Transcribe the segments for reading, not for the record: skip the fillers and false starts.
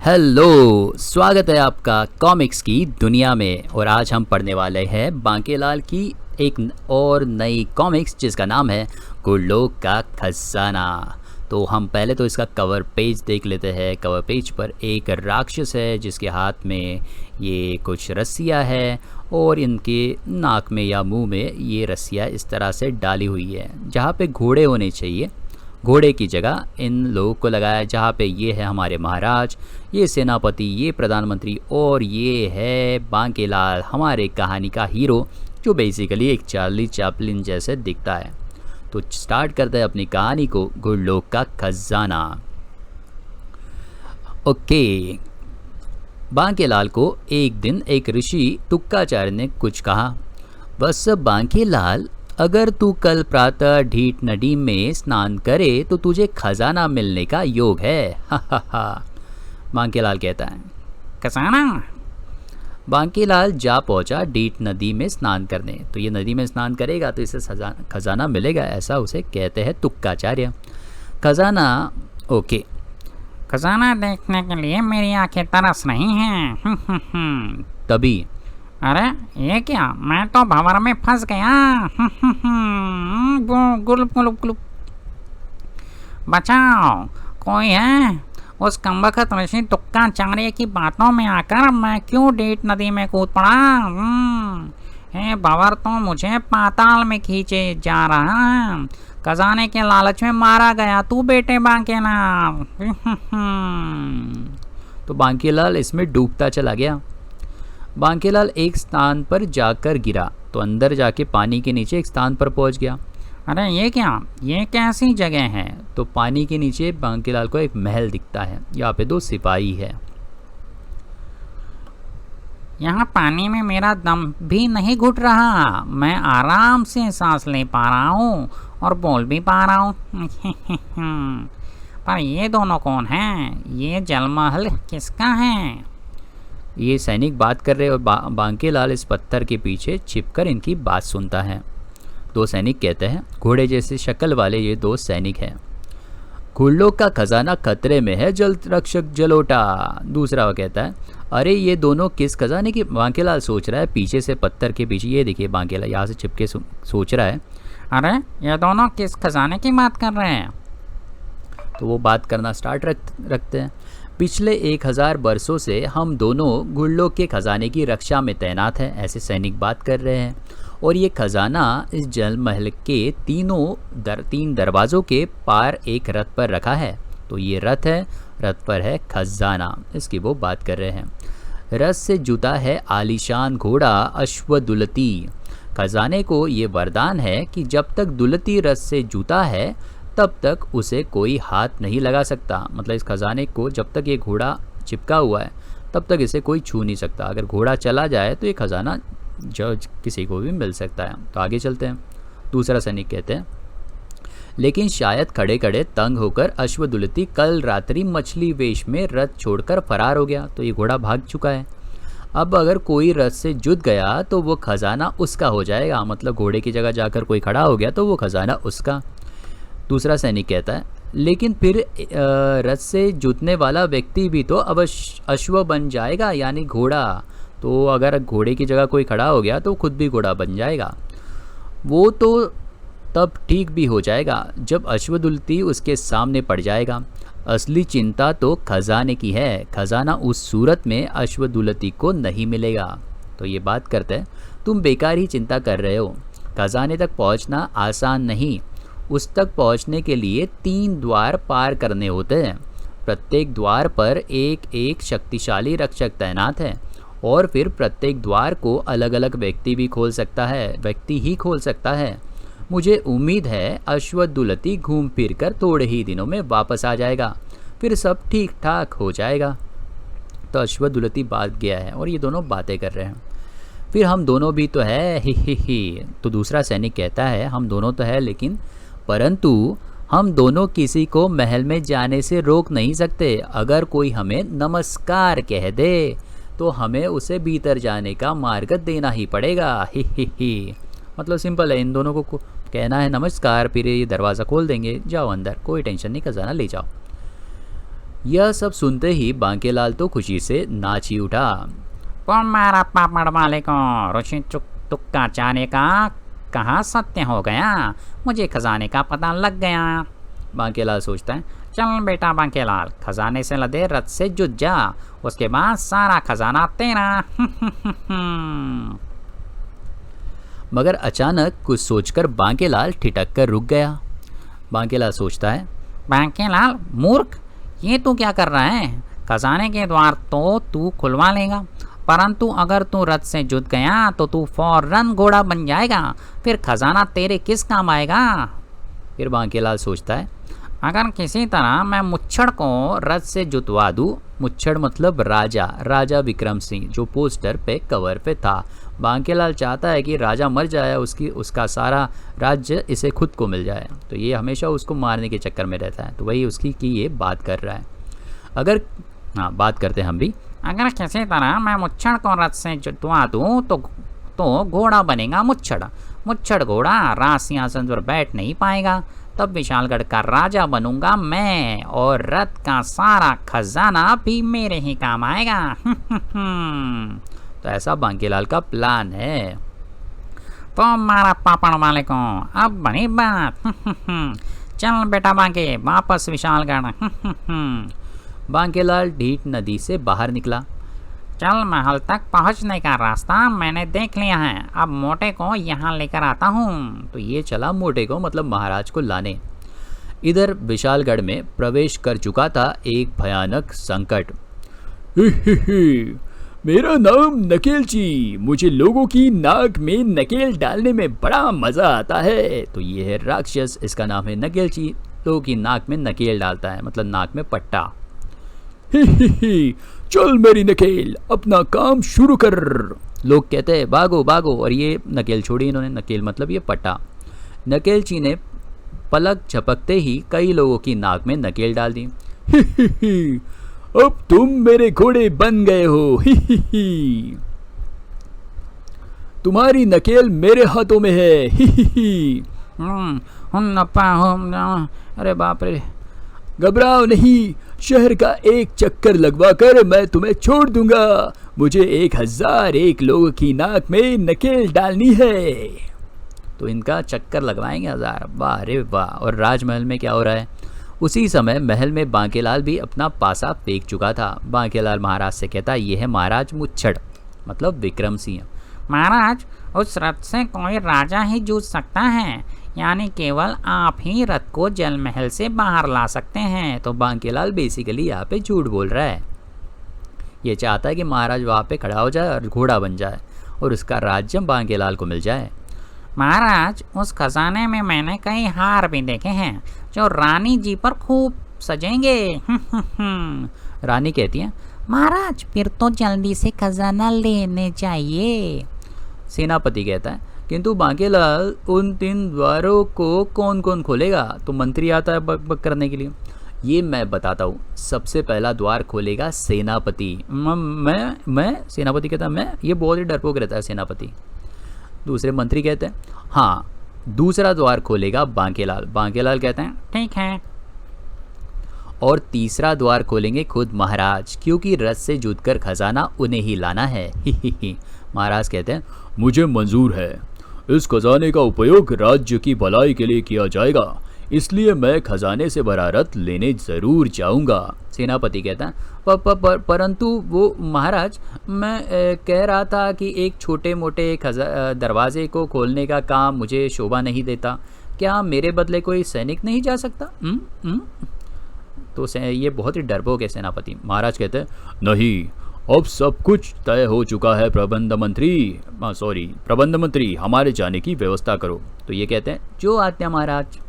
Hello, स्वागत है आपका कॉमिक्स की दुनिया में। और आज हम पढ़ने वाले हैं बांकेलाल की एक और नई कॉमिक्स जिसका नाम है गुल्लोक का खजाना। तो हम पहले तो इसका कवर पेज देख लेते हैं। कवर पेज पर एक राक्षस है जिसके हाथ में ये कुछ रस्सियाँ है और इनके नाक में या मुंह में ये रस्सियाँ इस तरह से डाली हुई है। जहाँ पे घोड़े होने चाहिए, घोड़े की जगह इन लोगों को लगाया। जहाँ पे ये है हमारे महाराज, ये सेनापति, ये प्रधानमंत्री और ये है बांकेलाल, हमारे कहानी का हीरो, जो बेसिकली एक चार्ली चैपलिन जैसे दिखता है। तो स्टार्ट करते हैं अपनी कहानी को, गुल्लोक का खजाना। ओके। बांकेलाल को एक दिन एक ऋषि तुक्काचार्य ने कुछ कहा। बस बांकेलाल, अगर तू कल प्रातः ढीठ नदी में स्नान करे तो तुझे खजाना मिलने का योग है। हा हा हा। बांकेलाल कहता है, खजाना। बांकेलाल जा पहुंचा ढीठ नदी में स्नान करने। तो ये नदी में स्नान करेगा तो इसे खजाना मिलेगा, ऐसा उसे कहते हैं तुक्काचार्य। खजाना, ओके। खजाना देखने के लिए मेरी आंखें तरस रही हैं। तभी, अरे ये क्या, मैं तो भंवर में फंस गया। गुलुप गुलुप गुलुप। बचाओ, कोई है? उस कमबख्त ऋषि तुक्काचार्य की बातों में आकर मैं क्यों डेट नदी में कूद पड़ा। हे भंवर तो मुझे पाताल में खींचे जा रहा है। खजाने के लालच में मारा गया तू बेटे बांकेलाल। तो बांकेलाल इसमें डूबता चला गया। बांकेलाल एक स्थान पर जाकर गिरा तो अंदर जाके पानी के नीचे एक स्थान पर पहुंच गया। अरे ये क्या, ये कैसी जगह है? तो पानी के नीचे बांकेलाल को एक महल दिखता है। यहाँ पे दो सिपाही है। यहाँ पानी में मेरा दम भी नहीं घुट रहा। मैं आराम से सांस ले पा रहा हूँ और बोल भी पा रहा हूँ। पर ये दोनों कौन हैं? ये जलमहल किसका है? ये सैनिक बात कर रहे और बांकेलाल इस पत्थर के पीछे छिपकर इनकी बात सुनता है। दो सैनिक कहते हैं, घोड़े जैसी शक्ल वाले ये दो सैनिक हैं। गुल्लोक का खजाना खतरे में है, जल रक्षक जलोटा। दूसरा वो कहता है, अरे ये दोनों किस खजाने की? बांकेलाल सोच रहा है पीछे से, पत्थर के पीछे। ये देखिए बांकेलाल यहाँ से छिपके सोच रहा है, अरे ये दोनों किस खजाने की बात कर रहे हैं? तो वो बात करना स्टार्ट रखते हैं। पिछले 1000 वर्षों से हम दोनों गुल्लोक के खजाने की रक्षा में तैनात हैं, ऐसे सैनिक बात कर रहे हैं। और ये खजाना इस जल महल के तीन दरवाज़ों के पार एक रथ पर रखा है। तो ये रथ है, रथ पर है खजाना, इसकी वो बात कर रहे हैं। रथ से जुता है आलीशान घोड़ा अश्वदुलती। खजाने को ये वरदान है कि जब तक दुलती रथ से जुता है तब तक उसे कोई हाथ नहीं लगा सकता। मतलब इस खजाने को जब तक ये घोड़ा चिपका हुआ है तब तक इसे कोई छू नहीं सकता। अगर घोड़ा चला जाए तो ये खजाना जो किसी को भी मिल सकता है। तो आगे चलते हैं। दूसरा सैनिक कहते हैं, लेकिन शायद खड़े खड़े तंग होकर अश्वदुलती कल रात्रि मछली वेश में रथ छोड़कर फरार हो गया। तो ये घोड़ा भाग चुका है। अब अगर कोई रथ से जुट गया तो वो खजाना उसका हो जाएगा। मतलब घोड़े की जगह जाकर कोई खड़ा हो गया तो वो खजाना उसका। दूसरा सैनिक कहता है, लेकिन फिर रथ से जुतने वाला व्यक्ति भी तो अवश्य अश्व बन जाएगा, यानी घोड़ा। तो अगर घोड़े की जगह कोई खड़ा हो गया तो खुद भी घोड़ा बन जाएगा। वो तो तब ठीक भी हो जाएगा जब अश्वदुलती उसके सामने पड़ जाएगा। असली चिंता तो खजाने की है। खजाना उस सूरत में अश्वदुलती को नहीं मिलेगा। तो ये बात करते हैं, तुम बेकार ही चिंता कर रहे हो। खजाने तक पहुंचना आसान नहीं। उस तक पहुंचने के लिए 3 द्वार पार करने होते हैं। प्रत्येक द्वार पर एक एक शक्तिशाली रक्षक तैनात है और फिर प्रत्येक द्वार को अलग अलग व्यक्ति ही खोल सकता है। मुझे उम्मीद है अश्वदुलती घूम फिर कर थोड़े ही दिनों में वापस आ जाएगा, फिर सब ठीक ठाक हो जाएगा। तो अश्वदुलती भाग गया है और ये दोनों बातें कर रहे हैं। फिर हम दोनों भी तो है, ही। तो दूसरा सैनिक कहता है, हम दोनों तो है, लेकिन परंतु हम दोनों किसी को महल में जाने से रोक नहीं सकते। अगर कोई हमें नमस्कार कह दे तो हमें उसे भीतर जाने का मार्ग देना ही पड़ेगा। ही। मतलब सिंपल है, इन दोनों को कहना है नमस्कार, फिर ये दरवाज़ा खोल देंगे, जाओ अंदर, कोई टेंशन नहीं, खजाना ले जाओ। यह सब सुनते ही बांकेलाल तो खुशी से नाच ही उठा। मारा पापड़ वाले को ऋषि तुक्का चारे का कहा सत्य हो गया, मुझे खजाने का पता लग गया। बांकेलाल सोचता है, चल बेटा बांकेलाल, खजाने से लदे रथ से जुट जा, उसके बाद सारा खजाना तेरा। मगर अचानक कुछ सोचकर बांकेलाल ठिठक कर रुक गया। बांकेलाल सोचता है, बांकेलाल मूर्ख, ये तू क्या कर रहा है? खजाने के द्वार तो तू खुलवा लेगा, परंतु अगर तू रथ से जुट गया तो तू फौरन घोड़ा बन जाएगा, फिर खजाना तेरे किस काम आएगा? फिर बांकेलाल सोचता है, अगर किसी तरह मैं मुच्छड़ को रथ से जुतवा दूं, मुच्छड़ मतलब राजा, राजा विक्रम सिंह, जो पोस्टर पे कवर पे था। बांकेलाल चाहता है कि राजा मर जाए, उसका सारा राज्य इसे खुद को मिल जाए, तो ये हमेशा उसको मारने के चक्कर में रहता है, तो वही उसकी की ये बात कर रहा है। अगर बात करते हैं हम भी, अगर किसी तरह मैं मुच्छड़ को रथ से जुतवा दूं तो घोड़ा बनेगा मुच्छड़, मुच्छड़ घोड़ा राज सिंहासन पर बैठ नहीं पाएगा, तब विशालगढ़ का राजा बनूंगा मैं, और रथ का सारा खजाना भी मेरे ही काम आएगा। तो ऐसा बांकेलाल का प्लान है। तो मारा पापड़ वाले को अब बनी बात। चल बेटा बांके, वापस विशालगढ़। बांकेलाल ढीठ नदी से बाहर निकला। चल, महल तक पहुंचने का रास्ता मैंने देख लिया है, अब मोटे को यहाँ लेकर आता हूँ। तो ये चला मोटे को, मतलब महाराज को लाने। इधर विशालगढ़ में प्रवेश कर चुका था एक भयानक संकट। मेरा नाम नकेलची, मुझे लोगों की नाक में नकेल डालने में बड़ा मजा आता है। तो ये है राक्षस, इसका नाम है नकेलची, लोगों की नाक में नकेल डालता है, मतलब नाक में पट्टा। चल मेरी नकेल, अपना काम शुरू कर। लोग कहते हैं भागो भागो, और ये नकेल छोड़ी इन्होंने, नकेल मतलब ये पट्टा। नकेलची ने पलक झपकते ही कई लोगों की नाक में नकेल डाल दी। अब तुम मेरे घोड़े बन गए हो। तुम्हारी नकेल मेरे हाथों में है। अरे बाप रे, घबराओ नहीं, शहर का एक चक्कर लगवा कर मैं तुम्हें छोड़ दूंगा। मुझे 1001 लोगों की नाक में नकेल डालनी है। तो इनका चक्कर लगवाएंगे 1000। वाह रे वाह। और राजमहल में क्या हो रहा है? उसी समय महल में बांकेलाल भी अपना पासा फेंक चुका था। बांकेलाल महाराज से कहता, ये है महाराज मुच्छड़, मतलब विक्रम सिंह। महाराज, उस रथ से कोई राजा ही जूझ सकता है, यानी केवल आप ही रथ को जल महल से बाहर ला सकते हैं। तो बांकेलाल बेसिकली यहाँ पे झूठ बोल रहा है। ये चाहता है कि महाराज वहाँ पे खड़ा हो जाए और घोड़ा बन जाए और उसका राज्य बांकेलाल को मिल जाए। महाराज, उस खजाने में मैंने कई हार भी देखे हैं जो रानी जी पर खूब सजेंगे। रानी कहती है, महाराज फिर तो जल्दी से खजाना लेने चाहिए। सेनापति कहता है, किंतु बांकेलाल उन 3 द्वारों को कौन कौन खोलेगा? तो मंत्री आता है बक बक करने के लिए। ये मैं बताता हूँ। सबसे पहला द्वार खोलेगा सेनापति। मैं सेनापति कहता है मैं, ये बहुत ही डरपोक रहता है सेनापति। दूसरे मंत्री कहते हैं हाँ। दूसरा द्वार खोलेगा बांकेलाल। बांकेलाल कहते हैं ठीक है। और तीसरा द्वार खोलेंगे खुद महाराज, क्योंकि रथ से जुटकर खजाना उन्हें ही लाना है। महाराज कहते हैं मुझे मंजूर है, इस खजाने का उपयोग राज्य की भलाई के लिए किया जाएगा, इसलिए मैं खजाने से भरा रथ लेने जरूर जाऊंगा। सेनापति कहता है परंतु वो महाराज, मैं कह रहा था कि एक छोटे मोटे दरवाजे को खोलने का काम मुझे शोभा नहीं देता, क्या मेरे बदले कोई सैनिक नहीं जा सकता? तो ये बहुत ही डरपोक है सेनापति। महाराज कहते हैं नहीं, अब सब कुछ तय हो चुका है प्रबंध मंत्री, हमारे जाने की व्यवस्था करो। तो ये कहते हैं जो आज्ञा महाराज।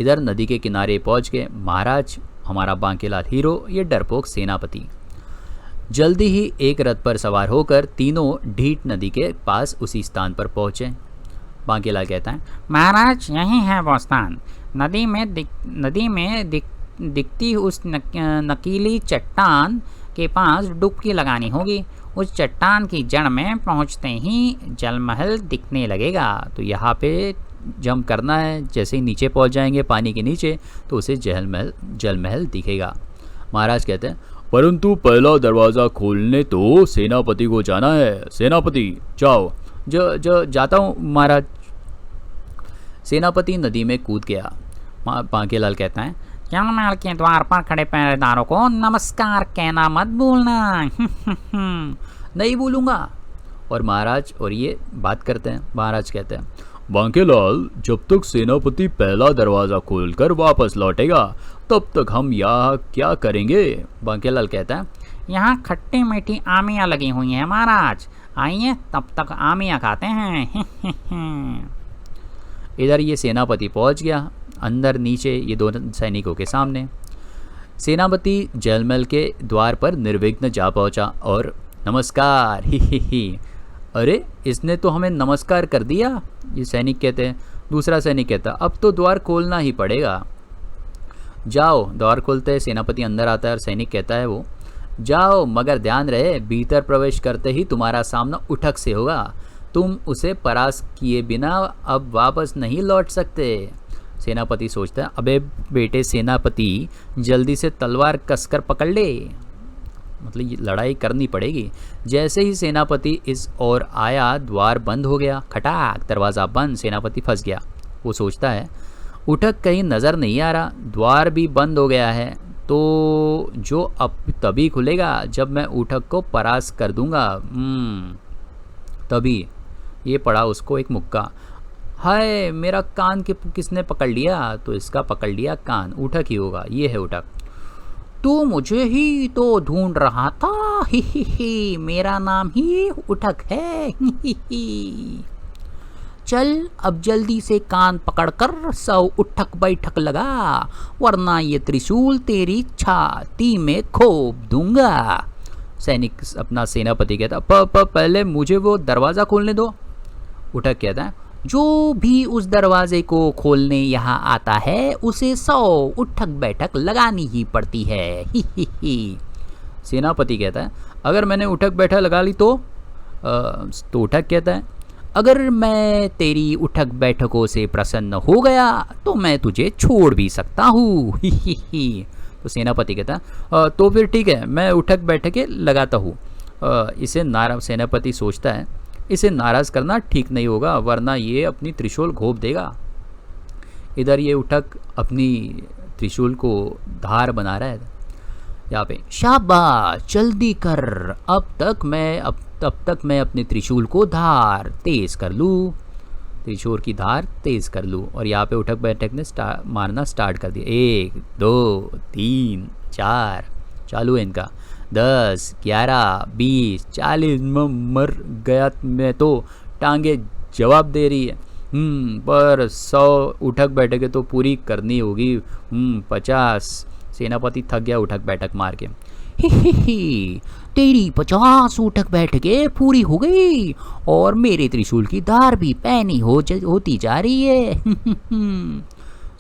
इधर नदी के किनारे पहुंच गए महाराज, हमारा बांकेलाल हीरो, ये डरपोक सेनापति। जल्दी ही एक रथ पर सवार होकर तीनों ढीठ नदी के पास उसी स्थान पर पहुंचे। बांकेलाल कहता है महाराज, यही है वो स्थान। नदी में दिखती उस नकीली चट्टान के पास डुबकी लगानी होगी। उस चट्टान की जड़ में पहुंचते ही जलमहल दिखने लगेगा। तो यहाँ पे जंप करना है। जैसे ही नीचे पहुंच जाएंगे पानी के नीचे तो उसे जल महल दिखेगा। महाराज कहते हैं, परंतु पहला दरवाज़ा खोलने तो सेनापति को जाना है। सेनापति जाओ। जो जाता हूँ महाराज। सेनापति नदी में कूद गया। बांकेलाल कहता है, जल महल के द्वार पर खड़े पहरेदारों को नमस्कार कहना मत भूलना। नहीं भूलूंगा। और महाराज और ये बात करते हैं। महाराज कहते हैं, बांकेलाल, जब तक सेनापति पहला दरवाज़ा खोलकर वापस लौटेगा तब तक हम यहाँ क्या करेंगे? बांकेलाल कहता है, यहाँ खट्टी मीठी आमियाँ लगी हुई हैं महाराज, आइए तब तक आमियाँ खाते हैं। इधर ये सेनापति पहुँच गया अंदर नीचे ये दोनों सैनिकों के सामने। सेनापति जलमहल के द्वार पर निर्विघ्न जा पहुँचा और नमस्कार। ही। अरे इसने तो हमें नमस्कार कर दिया। ये सैनिक कहते हैं। दूसरा सैनिक कहता, अब तो द्वार खोलना ही पड़ेगा। जाओ। द्वार खोलते हैं, सेनापति अंदर आता है और सैनिक कहता है वो, जाओ, मगर ध्यान रहे भीतर प्रवेश करते ही तुम्हारा सामना उठक से होगा। तुम उसे परास्त किए बिना अब वापस नहीं लौट सकते। सेनापति सोचता है, अबे बेटे सेनापति, जल्दी से तलवार कसकर पकड़ ले, मतलब ये लड़ाई करनी पड़ेगी। जैसे ही सेनापति इस ओर आया द्वार बंद हो गया। खटाक, दरवाज़ा बंद। सेनापति फंस गया। वो सोचता है, उठक कहीं नज़र नहीं आ रहा, द्वार भी बंद हो गया है, तो जो अब तभी खुलेगा जब मैं उठक को परास्त कर दूंगा। तभी ये पड़ा उसको एक मुक्का। हाय, मेरा कान किसने पकड़ लिया? तो इसका पकड़ लिया कान। उठक ही होगा, ये है उठक। तू मुझे ही तो ढूंढ रहा था। ही, मेरा नाम ही उठक है। ही। चल अब जल्दी से कान पकड़कर 100 उठक बैठक लगा, वरना ये त्रिशूल तेरी छाती में खोप दूंगा। सैनिक अपना सेनापति कहता, पहले मुझे वो दरवाज़ा खोलने दो। उठक कहता है, जो भी उस दरवाजे को खोलने यहाँ आता है उसे 100 उठक बैठक लगानी ही पड़ती है। ही। सेनापति कहता है, अगर मैंने उठक बैठक लगा ली तो उठक कहता है, अगर मैं तेरी उठक बैठकों से प्रसन्न हो गया तो मैं तुझे छोड़ भी सकता हूँ। ही। तो सेनापति कहता है, तो फिर ठीक है, मैं उठक बैठकें लगाता हूँ। सेनापति सोचता है, इसे नाराज़ करना ठीक नहीं होगा, वरना ये अपनी त्रिशूल घोंप देगा। इधर ये उठक अपनी त्रिशूल को धार बना रहा है यहाँ पे। शाबाश, जल्दी कर, अब तक मैं अपने त्रिशूल को धार तेज कर लूँ, त्रिशूल की धार तेज कर लूँ। और यहाँ पे उठक बैठक ने मारना स्टार्ट कर दिया। 1 2 3 4 चालू है इनका। 10 11 20 40 मर गया मैं तो, टांगे जवाब दे रही है। पर 100 उठक बैठकें तो पूरी करनी होगी। 50। सेनापति थक गया उठक बैठक मार के। ही, तेरी 50 उठक बैठकें पूरी हो गई और मेरे त्रिशूल की धार भी पैनी होती जा रही है।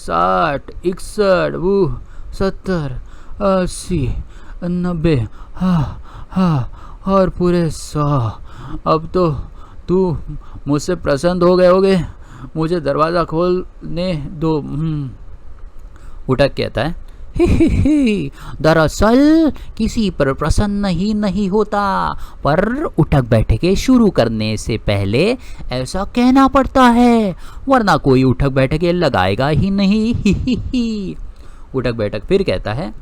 60 61 70 80 90 और पूरे 100। अब तो तू मुझसे प्रसन्न हो गए होगे, मुझे दरवाज़ा खोलने दो। उठक कहता है, ही, दरअसल किसी पर प्रसन्न ही नहीं होता, पर उठक बैठकें शुरू करने से पहले ऐसा कहना पड़ता है, वरना कोई उठक बैठकें लगाएगा ही नहीं। ही। उठक बैठक फिर कहता है,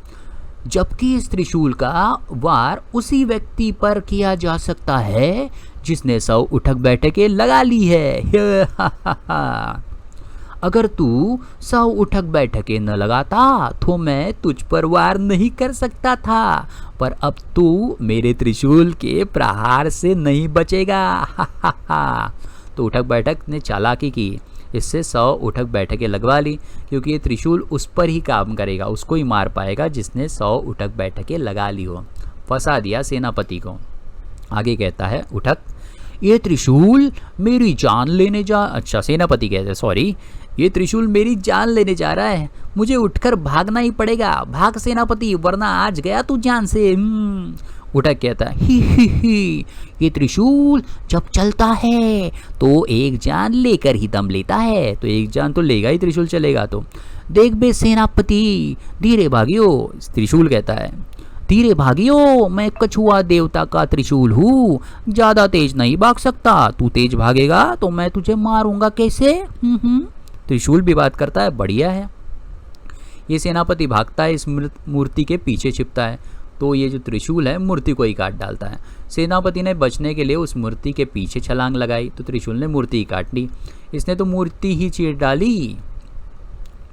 जबकि इस त्रिशूल का वार उसी व्यक्ति पर किया जा सकता है जिसने 100 उठक बैठकें लगा ली है। अगर तू 100 उठक बैठकें न लगाता तो मैं तुझ पर वार नहीं कर सकता था, पर अब तू मेरे त्रिशूल के प्रहार से नहीं बचेगा। तो उठक बैठक ने चालाकी की, इससे 100 उठक बैठकें लगवा ली, क्योंकि ये त्रिशूल उस पर ही काम करेगा, उसको ही मार पाएगा जिसने 100 उठक बैठकें लगा ली हो। फंसा दिया सेनापति को। आगे कहता है उठक, ये त्रिशूल मेरी जान लेने सेनापति कहते हैं, सॉरी, ये त्रिशूल मेरी जान लेने जा रहा है, मुझे उठकर भागना ही पड़ेगा। भाग सेनापति, वरना आज गया तू जान से। उठक कहता है ही, ये त्रिशूल जब चलता है तो एक जान लेकर ही दम लेता है, तो एक जान तो लेगा ही त्रिशूल चलेगा तो। देख बे सेनापति, धीरे भागियो, त्रिशूल कहता है धीरे भागियो, मैं कछुआ देवता का त्रिशूल हूँ, ज्यादा तेज नहीं भाग सकता, तू तेज भागेगा तो मैं तुझे मारूंगा कैसे। त्रिशूल भी बात करता है, बढ़िया है। ये सेनापति भागता है, इस मूर्ति के पीछे छिपता है, तो ये जो त्रिशूल है मूर्ति को ही काट डालता है। सेनापति ने बचने के लिए उस मूर्ति के पीछे छलांग लगाई, तो त्रिशूल ने मूर्ति ही काट ली, इसने तो मूर्ति ही चीर डाली।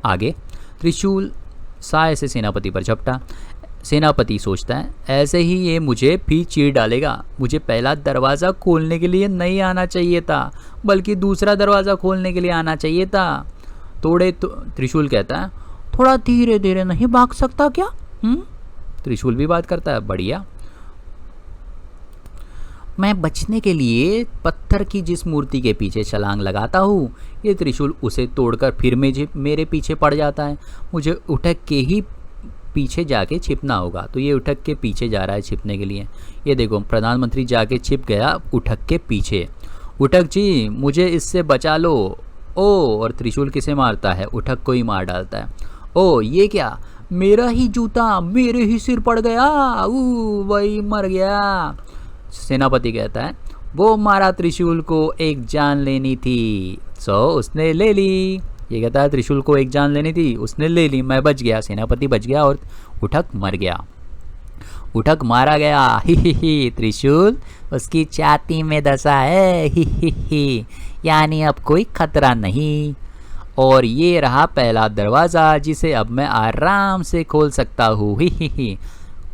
आगे त्रिशूल साय से सेनापति पर झपटा। सेनापति सोचता है ऐसे ही ये मुझे भी चीर डालेगा, मुझे पहला दरवाज़ा खोलने के लिए नहीं आना चाहिए था, बल्कि दूसरा दरवाज़ा खोलने के लिए आना चाहिए था। थोड़े तो त्रिशूल कहता है थोड़ा धीरे धीरे नहीं भाग सकता क्या। त्रिशूल भी बात करता है, बढ़िया। मैं बचने के लिए पत्थर की जिस मूर्ति के पीछे छलांग लगाता हूँ, ये त्रिशूल उसे तोड़कर फिर मेरे पीछे पड़ जाता है, मुझे उठक के ही पीछे जाके छिपना होगा। तो ये उठक के पीछे जा रहा है छिपने के लिए। ये देखो प्रधानमंत्री जाके छिप गया उठक के पीछे। उठक जी मुझे इससे बचा लो। ओ, और त्रिशूल किसे मारता है, उठक को ही मार डालता है। ओ ये क्या, मेरा ही जूता मेरे ही सिर पड़ गया, वही मर गया। सेनापति कहता है वो मारा त्रिशूल को एक जान लेनी थी, सो उसने ले ली। ये कहता है त्रिशूल को एक जान लेनी थी, उसने ले ली, मैं बच गया। सेनापति बच गया और उठक मर गया। उठक मारा गया, ही त्रिशूल उसकी छाती में धंसा है, ही यानी अब कोई खतरा नहीं। और ये रहा पहला दरवाज़ा जिसे अब मैं आराम से खोल सकता हूँ, ही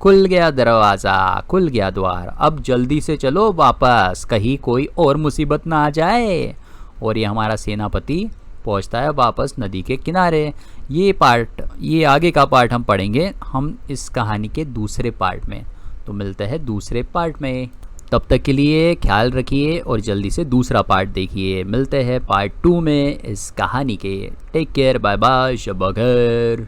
खुल गया दरवाज़ा, खुल गया द्वार। अब जल्दी से चलो वापस, कहीं कोई और मुसीबत ना आ जाए। और ये हमारा सेनापति पहुंचता है वापस नदी के किनारे। ये आगे का पार्ट हम पढ़ेंगे हम इस कहानी के दूसरे पार्ट में। तो मिलते हैं दूसरे पार्ट में, तब तक के लिए ख्याल रखिए और जल्दी से दूसरा पार्ट देखिए। मिलते हैं पार्ट 2 में इस कहानी के। टेक केयर, बाय बाय, शब बखैर।